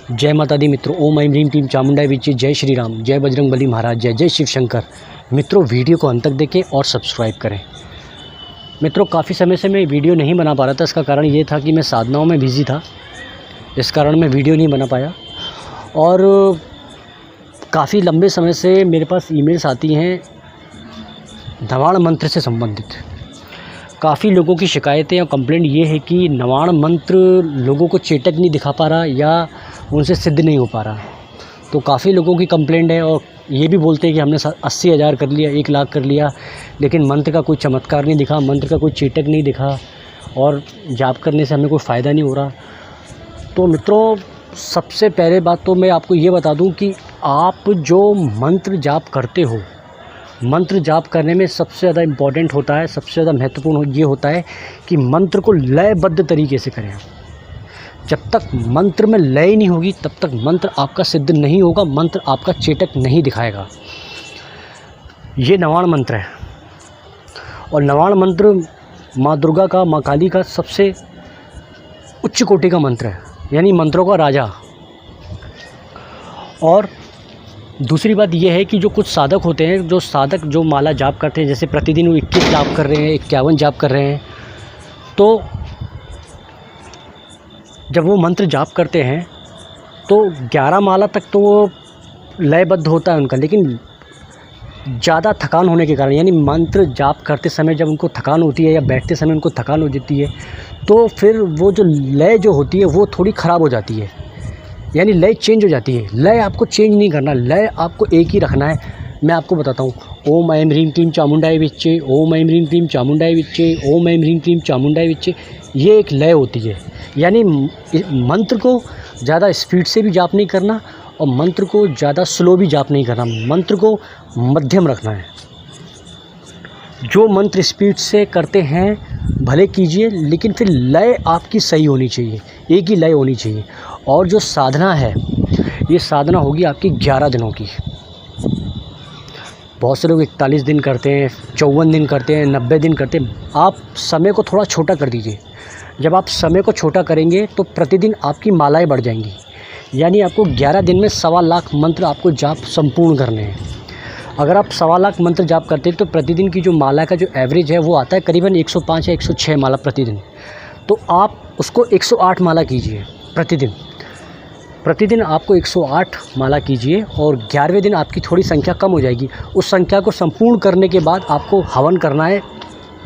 जय माता दी मित्रों। ओम ऐं ह्रीं क्लीं चामुंडाय विच्चे। जय श्री राम, जय बजरंग बली महाराज, जय जय शिव शंकर। मित्रों, वीडियो को अंत तक देखें और सब्सक्राइब करें। मित्रों, काफ़ी समय से मैं वीडियो नहीं बना पा रहा था। इसका कारण ये था कि मैं साधनाओं में बिज़ी था, इस कारण मैं वीडियो नहीं बना पाया। और काफ़ी लंबे समय से मेरे पास ईमेल्स आती हैं नवाण मंत्र से संबंधित। काफ़ी लोगों की शिकायतें और कंप्लेंट ये है कि नवाण मंत्र लोगों को चेटक नहीं दिखा पा रहा या उनसे सिद्ध नहीं हो पा रहा। तो काफ़ी लोगों की कंप्लेंट है और ये भी बोलते हैं कि हमने 80,000 कर लिया, 1 लाख कर लिया, लेकिन मंत्र का कोई चमत्कार नहीं दिखा, मंत्र का कोई चेटक नहीं दिखा और जाप करने से हमें कोई फ़ायदा नहीं हो रहा। तो मित्रों, सबसे पहले बात तो मैं आपको ये बता दूं कि आप जो मंत्र जाप करते हो, मंत्र जाप करने में सबसे ज़्यादा इम्पॉर्टेंट होता है, सबसे ज़्यादा महत्वपूर्ण ये होता है कि मंत्र को लयबद्ध तरीके से करें। जब तक मंत्र में लय नहीं होगी तब तक मंत्र आपका सिद्ध नहीं होगा, मंत्र आपका चेटक नहीं दिखाएगा। ये नवाण मंत्र है और नवाण मंत्र माँ दुर्गा का, माँ काली का सबसे उच्च कोटि का मंत्र है, यानी मंत्रों का राजा। और दूसरी बात यह है कि जो कुछ साधक होते हैं, जो साधक जो माला जाप करते हैं, जैसे प्रतिदिन वो 21 जाप कर रहे हैं, 51 जाप कर रहे हैं, तो जब वो मंत्र जाप करते हैं तो 11 माला तक तो वो लयबद्ध होता है उनका, लेकिन ज़्यादा थकान होने के कारण, यानी मंत्र जाप करते समय जब उनको थकान होती है या बैठते समय उनको थकान हो जाती है, तो फिर वो जो लय जो होती है वो थोड़ी ख़राब हो जाती है, यानी लय चेंज हो जाती है। लय आपको चेंज नहीं करना, लय आपको एक ही रखना है। मैं आपको बताता हूँ, ओम ऐं ह्रीं क्लीं चामुंडाय विच्चे, ओम ऐं ह्रीं क्लीं चामुंडाय विच्चे, ओम ऐं ह्रीं क्लीं चामुंडाय विच्चे, ये एक लय होती है। यानी मंत्र को ज़्यादा स्पीड से भी जाप नहीं करना और मंत्र को ज़्यादा स्लो भी जाप नहीं करना, मंत्र को मध्यम रखना है। जो मंत्र स्पीड से करते हैं भले कीजिए, लेकिन फिर लय आपकी सही होनी चाहिए, एक ही लय होनी चाहिए। और जो साधना है, ये साधना होगी आपकी 11 दिनों की। बहुत से लोग 41 दिन करते हैं, 54 दिन करते हैं, 90 दिन करते हैं। आप समय को थोड़ा छोटा कर दीजिए। जब आप समय को छोटा करेंगे तो प्रतिदिन आपकी मालाएं बढ़ जाएंगी, यानी आपको 11 दिन में 1.25 लाख मंत्र आपको जाप संपूर्ण करने हैं। अगर आप 1.25 लाख मंत्र जाप करते हैं तो प्रतिदिन की जो माला का जो एवरेज है वो आता है करीबन 105 या 106 माला प्रतिदिन। तो आप उसको 108 माला कीजिए प्रतिदिन। प्रतिदिन आपको 108 माला कीजिए और 11वें दिन आपकी थोड़ी संख्या कम हो जाएगी। उस संख्या को संपूर्ण करने के बाद आपको हवन करना है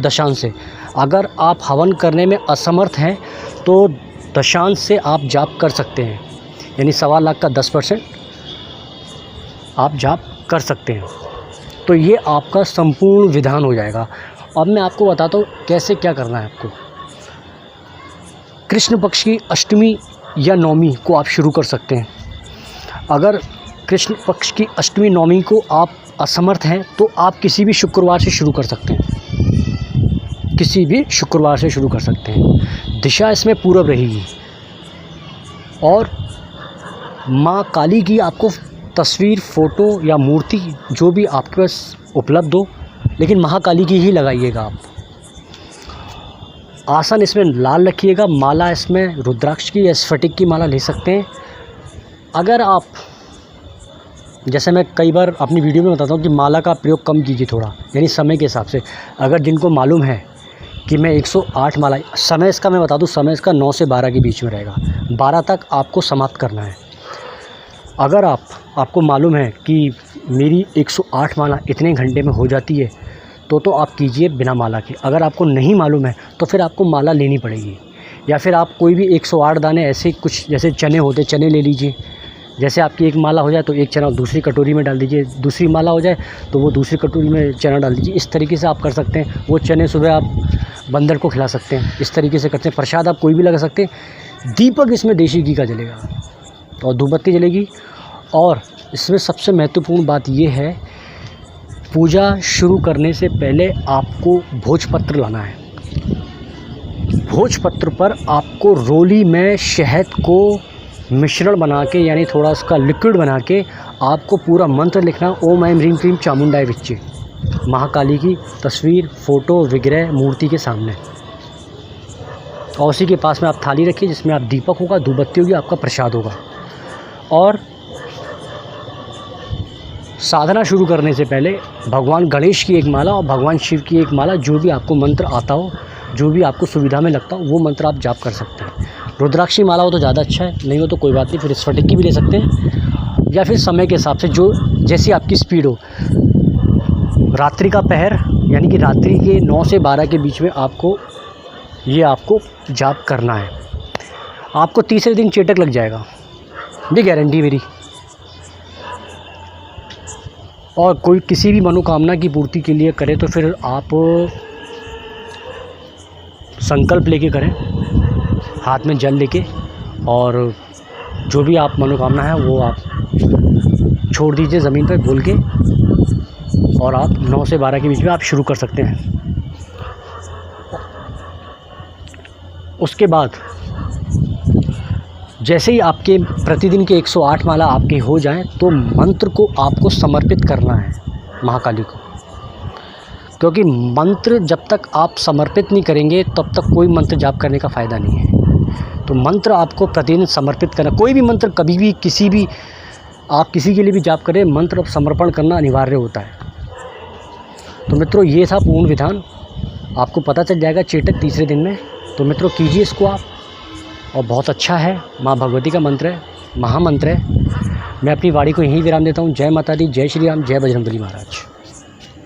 दशांश से। अगर आप हवन करने में असमर्थ हैं तो दशांश से आप जाप कर सकते हैं, यानी 1.25 लाख का 10% आप जाप कर सकते हैं। तो ये आपका संपूर्ण विधान हो जाएगा। अब मैं आपको बताता हूँ कैसे क्या करना है आपको। कृष्ण पक्ष की अष्टमी या नवमी को आप शुरू कर सकते हैं। अगर कृष्ण पक्ष की अष्टमी नवमी को आप असमर्थ हैं तो आप किसी भी शुक्रवार से शुरू कर सकते हैं, किसी भी शुक्रवार से शुरू कर सकते हैं। दिशा इसमें पूरब रहेगी और माँ काली की आपको तस्वीर, फ़ोटो या मूर्ति जो भी आपके पास उपलब्ध हो, लेकिन महाकाली की ही लगाइएगा आप। आसन इसमें लाल रखिएगा। माला इसमें रुद्राक्ष की या स्फटिक की माला ले सकते हैं। अगर आप, जैसे मैं कई बार अपनी वीडियो में बताता हूँ कि माला का प्रयोग कम कीजिए थोड़ा, यानी समय के हिसाब से। अगर जिनको मालूम है कि मैं 108 माला, समय इसका मैं बता दूँ, समय इसका 9 से 12 के बीच में रहेगा, 12 तक आपको समाप्त करना है। अगर आपको मालूम है कि मेरी 108 माला इतने घंटे में हो जाती है तो आप कीजिए बिना माला के। अगर आपको नहीं मालूम है तो फिर आपको माला लेनी पड़ेगी, या फिर आप कोई भी 108 दाने ऐसे कुछ, जैसे चने होते, चने ले लीजिए। जैसे आपकी एक माला हो जाए तो एक चना दूसरी कटोरी में डाल दीजिए, दूसरी माला हो जाए तो वो दूसरी कटोरी में चना डाल दीजिए। इस तरीके से आप कर सकते हैं। वो चने सुबह आप बंदर को खिला सकते हैं, इस तरीके से करते हैं। प्रसाद आप कोई भी लगा सकते हैं। दीपक इसमें देशी घी का जलेगा और धूपबत्ती जलेगी। और इसमें सबसे महत्वपूर्ण बात ये है, पूजा शुरू करने से पहले आपको भोजपत्र लाना है। भोजपत्र पर आपको रोली में शहद को मिश्रण बना के, यानी थोड़ा उसका लिक्विड बना के, आपको पूरा मंत्र लिखना, ओम ऐं ह्रीं क्लीं चामुंडाय विच्चे, महाकाली की तस्वीर, फ़ोटो, विग्रह, मूर्ति के सामने। और उसी के पास में आप थाली रखिए जिसमें आप दीपक होगा, धूपबत्ती होगी, आपका प्रसाद होगा। और साधना शुरू करने से पहले भगवान गणेश की एक माला और भगवान शिव की एक माला, जो भी आपको मंत्र आता हो, जो भी आपको सुविधा में लगता हो, वो मंत्र आप जाप कर सकते हैं। रुद्राक्षी माला हो तो ज़्यादा अच्छा है, नहीं हो तो कोई बात नहीं, फिर स्फटिक की भी ले सकते हैं, या फिर समय के हिसाब से जो जैसी आपकी स्पीड हो। रात्रि का पहर यानी कि रात्रि के 9 से 12 के बीच में आपको जाप करना है। आपको तीसरे दिन चेटक लग जाएगा, ये गारंटी मेरी। और कोई किसी भी मनोकामना की पूर्ति के लिए करे तो फिर आप संकल्प लेके करें, हाथ में जल लेके, और जो भी आप मनोकामना है वो आप छोड़ दीजिए ज़मीन पर बोल के, और आप 9 से 12 के बीच में आप शुरू कर सकते हैं। उसके बाद जैसे ही आपके प्रतिदिन के 108 माला आपके हो जाएं, तो मंत्र को आपको समर्पित करना है महाकाली को, क्योंकि मंत्र जब तक आप समर्पित नहीं करेंगे तब तक कोई मंत्र जाप करने का फ़ायदा नहीं है। तो मंत्र आपको प्रतिदिन समर्पित करना, कोई भी मंत्र कभी भी आप किसी के लिए भी जाप करें, मंत्र समर्पण करना अनिवार्य होता है। तो मित्रों, ये था पूर्ण विधान, आपको पता चल जाएगा चेटक तीसरे दिन में। तो मित्रों, कीजिए इसको आप, और बहुत अच्छा है। माँ भगवती का मंत्र है, महामंत्र है। मैं अपनी वाणी को यहीं विराम देता हूँ। जय माता दी, जय श्री राम, जय बजरंगबली महाराज।